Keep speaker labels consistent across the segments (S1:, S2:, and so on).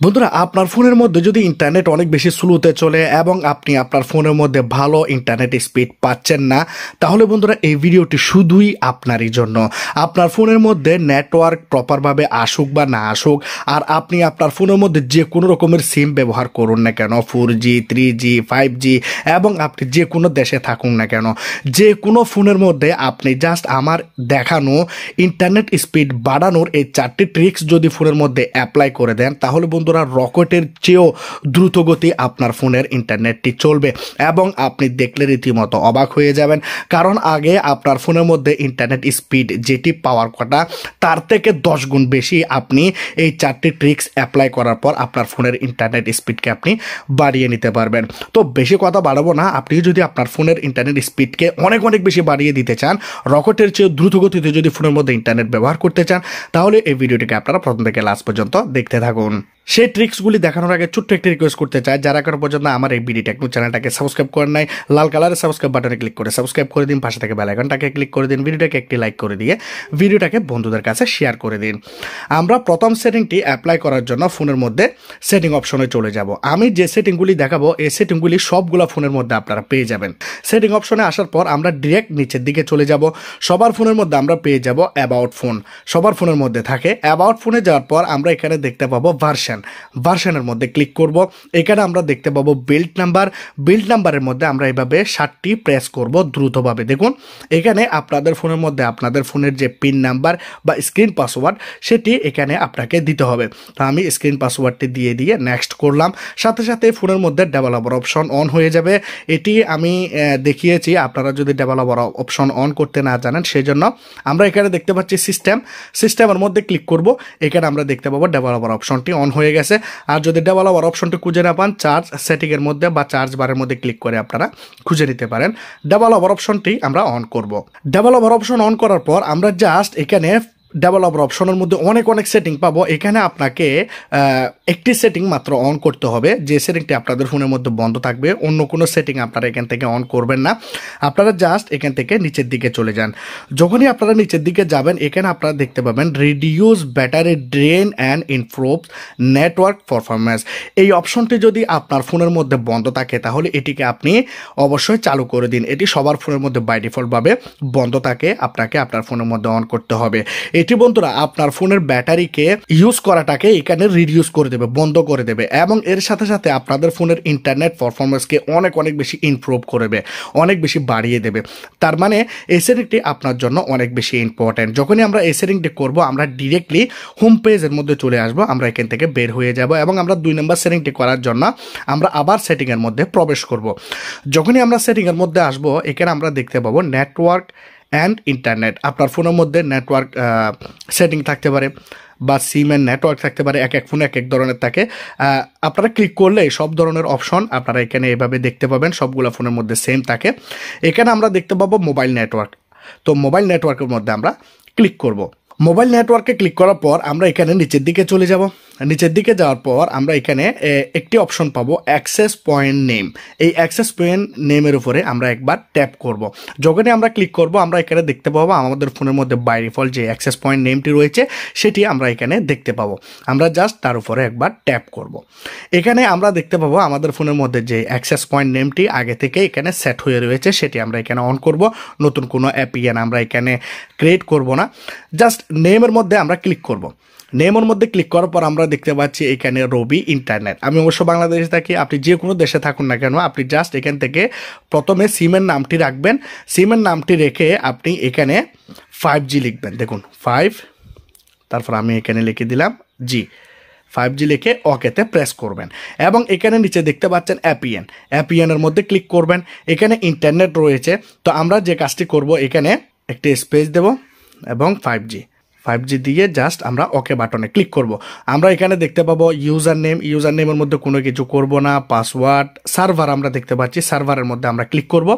S1: বন্ধুরা, আপনার ফোনের মধ্যে যদি ইন্টারনেট অনেক বেশি স্লোতে চলে এবং আপনি আপনার ফোনের মধ্যে ভালো ইন্টারনেট স্পিড পাচ্ছেন না, তাহলে বন্ধুরা এই ভিডিওটি শুধুই আপনারই জন্য। আপনার ফোনের মধ্যে নেটওয়ার্ক প্রপারভাবে আসুক বা না আসুক, আর আপনি আপনার ফোনের মধ্যে যে কোনো রকমের সিম ব্যবহার করুন না কেন, 4G 3G 5G, এবং আপনি যে কোনো দেশে থাকুন না কেন, যে কোনো ফোনের মধ্যে আপনি জাস্ট আমার দেখানো ইন্টারনেট স্পিড বাড়ানোর এই 4টি ট্রিক্স যদি ফোনের মধ্যে অ্যাপ্লাই করে দেন, তাহলে বন্ধুরা রকেটের চেয়েও দ্রুতগতি আপনার ফোনের ইন্টারনেটটি চলবে এবং আপনি দেখলে রীতিমতো অবাক হয়ে যাবেন। কারণ আগে আপনার ফোনের মধ্যে ইন্টারনেট স্পিড যেটি পাওয়ার কথা, তার থেকে 10 গুণ বেশি আপনি এই 4টি ট্রিক্স অ্যাপ্লাই করার পর আপনার ফোনের ইন্টারনেট স্পিডকে আপনি বাড়িয়ে নিতে পারবেন। তো বেশি কথা বাড়াবো না, আপনি যদি আপনার ফোনের ইন্টারনেট স্পিডকে অনেক অনেক বেশি বাড়িয়ে দিতে চান, রকেটের চেয়ে দ্রুতগতিতে যদি ফোনের মধ্যে ইন্টারনেট ব্যবহার করতে চান, তাহলে এই ভিডিওটিকে আপনারা প্রথম থেকে লাস্ট পর্যন্ত দেখতে থাকুন। সেই ট্রিক্সগুলি দেখানোর আগে ছোট্ট একটি রিকোয়েস্ট করতে চাই, যারা এখনো পর্যন্ত আমার এই বিডি টেকনো চ্যানেলটাকে সাবস্ক্রাইব করেন নাই, লাল কালারের সাবস্ক্রাইব বাটনে ক্লিক করে সাবস্ক্রাইব করে দিন, পাশে থেকে বেল আইকনটাকে ক্লিক করে দিন, ভিডিওটাকে একটি লাইক করে দিয়ে ভিডিওটাকে বন্ধুদের কাছে শেয়ার করে দিন। আমরা প্রথম সেটিংটি অ্যাপ্লাই করার জন্য ফোনের মধ্যে সেটিং অপশনে চলে যাব। আমি যে সেটিংগুলি দেখাবো এই সেটিংগুলি সবগুলো ফোনের মধ্যে আপনারা পেয়ে যাবেন। সেটিং অপশনে আসার পর আমরা ডিরেক্ট নিচের দিকে চলে যাব। সবার ফোনের মধ্যে আমরা পেয়ে যাব অ্যাবাউট ফোন, সবার ফোনের মধ্যে থাকে। অ্যাবাউট ফোনে যাওয়ার পর আমরা এখানে দেখতে পাবো ভার্সনের মধ্যে ক্লিক করব। এখানে আমরা দেখতে পাবো বিল্ড নাম্বারের মধ্যে আমরা এইভাবে 7টি প্রেস করব দ্রুতভাবে। দেখুন এখানে আপনাদের ফোনের মধ্যে আপনাদের ফোনের যে পিন নাম্বার বা স্ক্রিন পাসওয়ার্ড সেটি এখানে আপনাকে দিতে হবে। তো আমি স্ক্রিন পাসওয়ার্ডটি দিয়ে নেক্সট করলাম। সাথে সাথে ফোনের মধ্যে ডেভেলপার অপশন অন হয়ে যাবে। এটি আমি দেখিয়েছি, আপনারা যদি ডেভেলপার অপশন অন করতে না জানেন সেই জন্য। আমরা এখানে দেখতে পাচ্ছি সিস্টেমের মধ্যে ক্লিক করব। এখানে আমরা দেখতে পাবো ডেভেলপার অপশনটি অন হয়ে গেছে। আর যদি ডেভেলপার অপশনটি খুঁজে না পান, চার্জ সেটিংয়ের মধ্যে বা চার্জ বারের মধ্যে ক্লিক করে আপনারা খুঁজে নিতে পারেন। ডেভেলপার অপশনটি আমরা অন করব। ডেভেলপার অপশন অন করার পর আমরা জাস্ট এখানে ডেভেলপার অপশনের মধ্যে অনেক সেটিং পাবো। এখানে আপনাকে একটি সেটিং মাত্র অন করতে হবে, যে সেটিংটি আপনাদের ফোনের মধ্যে বন্ধ থাকবে। অন্য কোনো সেটিং আপনারা এখান থেকে অন করবেন না। আপনারা জাস্ট এখান থেকে নিচের দিকে চলে যান। যখনই আপনারা নিচের দিকে যাবেন, এখানে আপনারা দেখতে পাবেন reduce battery drain and improve network performance. এই অপশনটি যদি আপনার ফোনের মধ্যে বন্ধ থাকে, তাহলে এটিকে আপনি অবশ্যই চালু করে দিন। এটি সবার ফোনের মধ্যে বাই ডিফল্টভাবে বন্ধ থাকে, আপনাকে আপনার ফোনের মধ্যে অন করতে হবে। এটি বন্ধুরা আপনার ফোনের ব্যাটারিকে ইউজ করাটাকে এখানে রিডিউস করে দেবে, বন্ধ করে দেবে, এবং এর সাথে সাথে আপনাদের ফোনের ইন্টারনেট পারফরম্যান্সকে অনেক বেশি ইমপ্রুভ করবে, অনেক বেশি বাড়িয়ে দেবে। তার মানে এই সেটিংটি আপনার জন্য অনেক বেশি ইম্পর্ট্যান্ট। যখনই আমরা এই সেটিংটি করবো, আমরা ডিরেক্টলি হোম পেজের মধ্যে চলে আসবো। আমরা এখান থেকে বের হয়ে যাব এবং আমরা 2 নম্বর সেটিংটি করার জন্য আমরা আবার সেটিংয়ের মধ্যে প্রবেশ করব। যখনই আমরা সেটিংয়ের মধ্যে আসবো, এখানে আমরা দেখতে পাবো নেটওয়ার্ক অ্যান্ড ইন্টারনেট। আপনার ফোনের মধ্যে নেটওয়ার্ক সেটিং থাকতে পারে বা সিমের নেটওয়ার্ক থাকতে পারে, এক ফোনে এক ধরনের থাকে। আপনারা ক্লিক করলে সব ধরনের অপশন আপনারা এখানে এভাবে দেখতে পাবেন, সবগুলো ফোনের মধ্যে সেম থাকে। এখানে আমরা দেখতে পাবো মোবাইল নেটওয়ার্ক। তো মোবাইল নেটওয়ার্কের মধ্যে আমরা ক্লিক করব। মোবাইল নেটওয়ার্কে ক্লিক করার পর আমরা এখানে নিচের দিকে চলে যাব। নিচের দিকে যাওয়ার পর আমরা এখানে একটি অপশন পাবো অ্যাক্সেস পয়েন্ট নেম। এই অ্যাক্সেস পয়েন্ট নেমের উপরে আমরা একবার ট্যাপ করব। যখনই আমরা ক্লিক করব, আমরা এখানে দেখতে পাবো আমাদের ফোনের মধ্যে বাই ডিফল্ট যে অ্যাক্সেস পয়েন্ট নেমটি রয়েছে সেটি আমরা এখানে দেখতে পাবো। আমরা জাস্ট তার উপরে একবার ট্যাপ করব। এখানে আমরা দেখতে পাবো আমাদের ফোনের মধ্যে যে অ্যাক্সেস পয়েন্ট নেমটি আগে থেকে এখানে সেট হয়ে রয়েছে সেটি আমরা এখানে অন করব। নতুন কোনো অ্যাপিএন আমরা এখানে ক্রিয়েট করব না, জাস্ট নেমের মধ্যে আমরা ক্লিক করব। নেমের মধ্যে ক্লিক করার পর আমরা দেখতে পাচ্ছি এখানে রবি ইন্টারনেট। আমি অবশ্য বাংলাদেশে থাকি, আপনি যে কোনো দেশে থাকুন না কেন, আপনি জাস্ট এখান থেকে প্রথমে সিমের নামটি রাখবেন। সিমের নামটি রেখে আপনি এখানে 5G লিখবেন। দেখুন 5, তারপর আমি এখানে লিখে দিলাম জি, 5G লিখে ওকেতে প্রেস করবেন এবং এখানে নিচে দেখতে পাচ্ছেন অ্যাপিএনের মধ্যে ক্লিক করবেন। এখানে ইন্টারনেট রয়েছে। তো আমরা যে কাজটি করব, এখানে একটি স্পেস দেব এবং 5G দিয়ে জাস্ট আমরা ওকে বাটনে ক্লিক করব। আমরা এখানে দেখতে পাবো ইউজার নেমের মধ্যে কোনো কিছু করব না। পাসওয়ার্ড, সার্ভার আমরা দেখতে পাচ্ছি, সার্ভারের মধ্যে আমরা ক্লিক করব।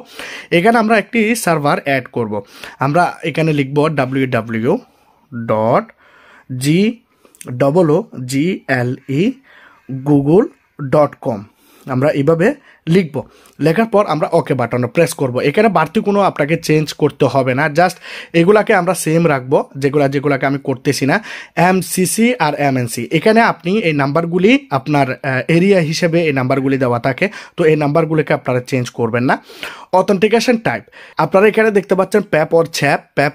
S1: এখানে আমরা একটি সার্ভার অ্যাড করব। আমরা এখানে লিখব www.google.com। আমরা এইভাবে লিখবো, লেখার পর আমরা ওকে বাটনে প্রেস করব। এখানে বাড়তি কোনো আপনাকে চেঞ্জ করতে হবে না, জাস্ট এগুলাকে আমরা সেম রাখবো, যেগুলাকে আমি করতেছি না, MCC আর MNC। এখানে আপনি এই নাম্বারগুলি আপনার এরিয়া হিসেবে এই নাম্বারগুলি দেওয়া থাকে, তো এই নাম্বারগুলিকে আপনারা চেঞ্জ করবেন না। অথেন্টিকেশন টাইপ আপনারা এখানে দেখতে পাচ্ছেন প্যাপ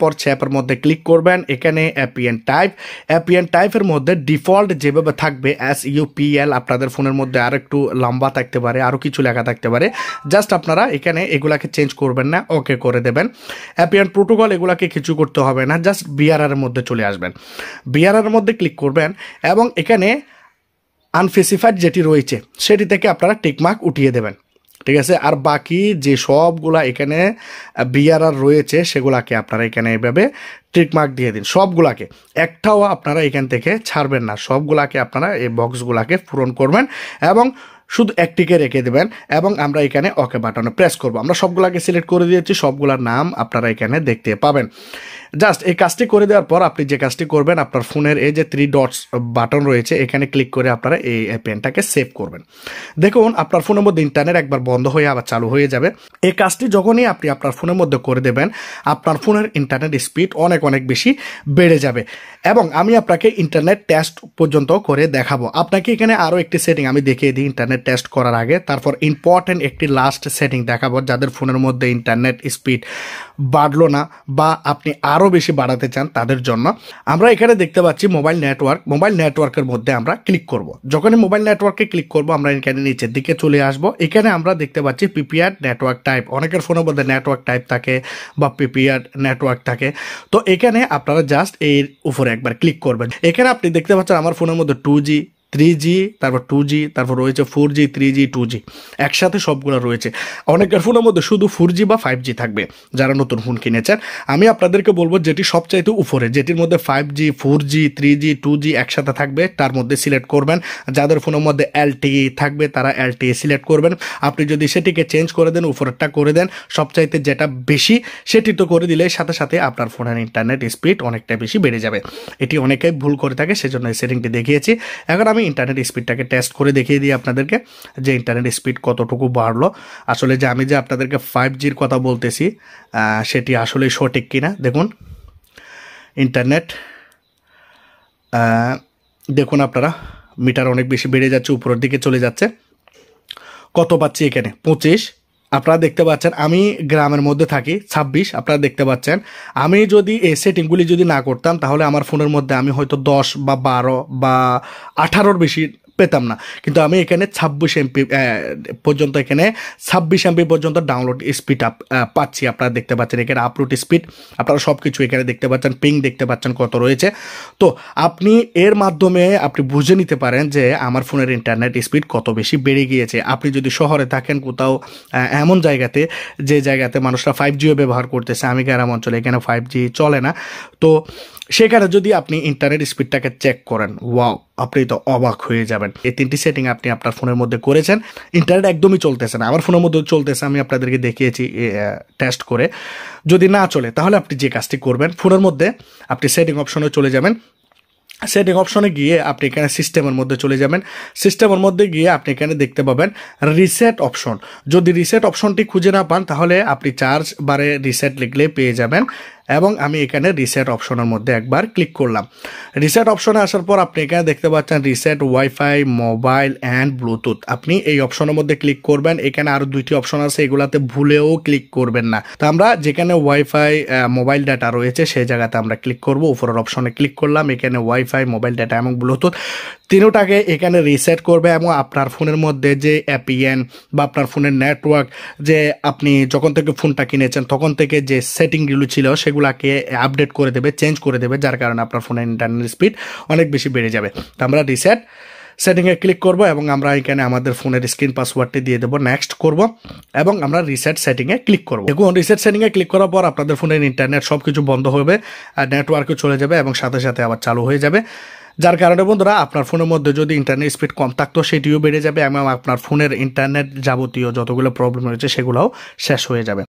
S1: অর ছ্যাপের মধ্যে ক্লিক করবেন। এখানে অ্যাপিএন টাইপের মধ্যে ডিফল্ট যেভাবে থাকবে SUPL, আপনাদের ফোনের মধ্যে আর একটু লম্বা থাকতে পারে, আরও কিছু লেখা থাকতে পারে, জাস্ট আপনারা এখানে এগুলাকে চেঞ্জ করবেন না, ওকে করে দেবেন। অ্যাপিএন প্রোটোকল এগুলাকে কিছু করতে হবে না, জাস্ট BRR মধ্যে চলে আসবেন, BRR মধ্যে ক্লিক করবেন এবং এখানে আনস্পেসিফাইড যেটি রয়েছে সেটি থেকে আপনারা টিকমার্ক উঠিয়ে দেবেন, ঠিক আছে। আর বাকি যে সবগুলা এখানে BRR রয়েছে সেগুলাকে আপনারা এখানে এভাবে টিকমার্ক দিয়ে দিন, সবগুলাকে, একটাও আপনারা এখান থেকে ছাড়বেন না, সবগুলাকে আপনারা এই বক্সগুলাকে পূরণ করবেন এবং শুধু একটিকে রেখে দেবেন এবং আমরা এখানে ওকে বাটনে প্রেস করব। আমরা সবগুলাকে সিলেক্ট করে দিয়েছি, সবগুলার নাম আপনারা এখানে দেখতে পাবেন। জাস্ট এই কাজটি করে দেওয়ার পর আপনি যে কাজটি করবেন, আপনার ফোনের এই যে 3 ডটস বাটন রয়েছে এখানে ক্লিক করে আপনারা এই পেনটাকে সেভ করবেন। দেখুন আপনার ফোনের মধ্যে ইন্টারনেট একবার বন্ধ হয়ে আবার চালু হয়ে যাবে। এই কাজটি যখনই আপনি আপনার ফোনের মধ্যে করে দেবেন, আপনার ফোনের ইন্টারনেট স্পিড অনেক বেশি বেড়ে যাবে এবং আমি আপনাকে ইন্টারনেট টেস্ট পর্যন্ত করে দেখাবো। আপনাকে এখানে আরও একটি সেটিং আমি দেখিয়ে দিই ইন্টারনেট টেস্ট করার আগে, তারপর ইম্পর্টেন্ট একটি লাস্ট সেটিং দেখাবো যাদের ফোনের মধ্যে ইন্টারনেট স্পিড বাড়লো না বা আপনি আরও বেশি বাড়াতে চান তাদের জন্য। আমরা এখানে দেখতে পাচ্ছি মোবাইল নেটওয়ার্কের মধ্যে আমরা ক্লিক করব। যখনই মোবাইল নেটওয়ার্কে ক্লিক করব আমরা এখানে নিচের দিকে চলে আসব। এখানে আমরা দেখতে পাচ্ছি প্রিপেয়ার নেটওয়ার্ক টাইপ, অনেকের ফোনের মধ্যে নেটওয়ার্ক টাইপ থাকে বা প্রিপেয়ার নেটওয়ার্ক থাকে, তো এখানে আপনারা জাস্ট এর উপরে একবার ক্লিক করবেন। এখানে আপনি দেখতে পাচ্ছেন আমার ফোনের মধ্যে 2G 3G, তারপর 2G, তারপর রয়েছে 4G 3G 2G, একসাথে সবগুলো রয়েছে। অনেকের ফোনের মধ্যে শুধু 4G বা 5G থাকবে যারা নতুন ফোন কিনেছেন। আমি আপনাদেরকে বলবো যেটি সবচাইতে উপরে, যেটির মধ্যে 5G 4G 3G 2G একসাথে থাকবে তার মধ্যে সিলেক্ট করবেন। যাদের ফোনের মধ্যে LTE থাকবে তারা LTE সিলেক্ট করবেন। আপনি যদি সেটিকে চেঞ্জ করে দেন, উপরেরটা করে দেন, সবচাইতে যেটা বেশি সেটি তো করে দিলে সাথে সাথে আপনার ফোনের ইন্টারনেট স্পিড অনেকটা বেশি বেড়ে যাবে। এটি অনেকেই ভুল করে থাকে, সেজন্য এই সেটিংটি দেখিয়েছি। এখন আমি ইন্টারনেট স্পিডটাকে টেস্ট করে দেখিয়ে দিই আপনাদেরকে যে ইন্টারনেট স্পিড কতটুকু বাড়লো। আসলে যে আমি যে আপনাদেরকে 5Gর কথা বলতেছি সেটি আসলে সঠিক কিনা দেখুন। ইন্টারনেট দেখুন আপনারা, মিটার অনেক বেশি বেড়ে যাচ্ছে, উপরের দিকে চলে যাচ্ছে। কত পাচ্ছি এখানে 25, আপনারা দেখতে পাচ্ছেন। আমি গ্রামের মধ্যে থাকি 26, আপনারা দেখতে পাচ্ছেন। আমি যদি এই সেটিংগুলি যদি না করতাম তাহলে আমার ফোনের মধ্যে আমি হয়তো 10 বা 12 বা 18-র বেশি পেতাম না, কিন্তু আমি এখানে 26 MB পর্যন্ত, এখানে 26 MB পর্যন্ত ডাউনলোড স্পিড পাচ্ছি। আপনারা দেখতে পাচ্ছেন এখানে আপলোড স্পিড, আপনারা সব কিছু এখানে দেখতে পাচ্ছেন, পিং দেখতে পাচ্ছেন কত রয়েছে। তো আপনি এর মাধ্যমে আপনি বুঝে নিতে পারেন যে আমার ফোনের ইন্টারনেট স্পিড কত বেশি বেড়ে গিয়েছে। আপনি যদি শহরে থাকেন কোথাও এমন জায়গাতে যে জায়গাতে মানুষরা 5Gও ব্যবহার করতেছে, আমি গ্রাম অঞ্চলে, এখানে 5G চলে না, তো সেখানে যদি আপনি ইন্টারনেট স্পিডটাকে চেক করেন, ওয়াও, আপনি তো অবাক হয়ে যাবেন। এই 3টি সেটিং আপনি আপনার ফোনের মধ্যে করেছেন, ইন্টারনেট একদমই চলতেছে না। আমার ফোনের মধ্যে চলতেছে, আমি আপনাদেরকে দেখিয়েছি টেস্ট করে। যদি না চলে তাহলে আপনি যে কাজটি করবেন, ফোনের মধ্যে আপনি সেটিং অপশনে চলে যাবেন। সেটিং অপশনে গিয়ে আপনি এখানে সিস্টেমের মধ্যে চলে যাবেন। সিস্টেমের মধ্যে গিয়ে আপনি এখানে দেখতে পাবেন রিসেট অপশন। যদি রিসেট অপশনটি খুঁজে না পান তাহলে আপনি চার্জ বারে রিসেট লিখলে পেয়ে যাবেন এবং আমি এখানে রিসেট অপশনের মধ্যে একবার ক্লিক করলাম। রিসেট অপশনে আসার পর আপনি এখানে দেখতে পাচ্ছেন reset wifi, mobile and Bluetooth. আপনি এই অপশনের মধ্যে ক্লিক করবেন। এখানে আরও 2টি অপশন আছে, এগুলাতে ভুলেও ক্লিক করবেন না। তো আমরা যেখানে ওয়াইফাই মোবাইল ডাটা রয়েছে সেই জায়গাতে আমরা ক্লিক করব। উপরের অপশনে ক্লিক করলাম, এখানে ওয়াইফাই, মোবাইল ডাটা এবং ব্লুটুথ তিনটাকে এখানে রিসেট করবে এবং আপনার ফোনের মধ্যে যে অ্যাপিএন বা আপনার ফোনের নেটওয়ার্ক, যে আপনি যখন থেকে ফোনটা কিনেছেন তখন থেকে যে সেটিংগুলো ছিল সেগুলাকে আপডেট করে দেবে, চেঞ্জ করে দেবে, যার কারণে আপনার ফোনের ইন্টারনেট স্পিড অনেক বেশি বেড়ে যাবে। তো আমরা রিসেট সেটিংয়ে ক্লিক করব এবং আমরা এখানে আমাদের ফোনের স্ক্রিন পাসওয়ার্ডটি দিয়ে দেবো, নেক্সট করব এবং আমরা রিসেট সেটিংয়ে ক্লিক করব। এখন রিসেট সেটিংয়ে ক্লিক করার পর আপনাদের ফোনের ইন্টারনেট সব কিছু বন্ধ হবে, নেটওয়ার্কে চলে যাবে এবং সাথে সাথে আবার চালু হয়ে যাবে, যার কারণে বন্ধুরা আপনার ফোনের মধ্যে যদি ইন্টারনেট স্পিড কম থাকতো সেটিও বেড়ে যাবে এবং আপনার ফোনের ইন্টারনেট যাবতীয় যতগুলো প্রবলেম রয়েছে সেগুলোও শেষ হয়ে যাবে।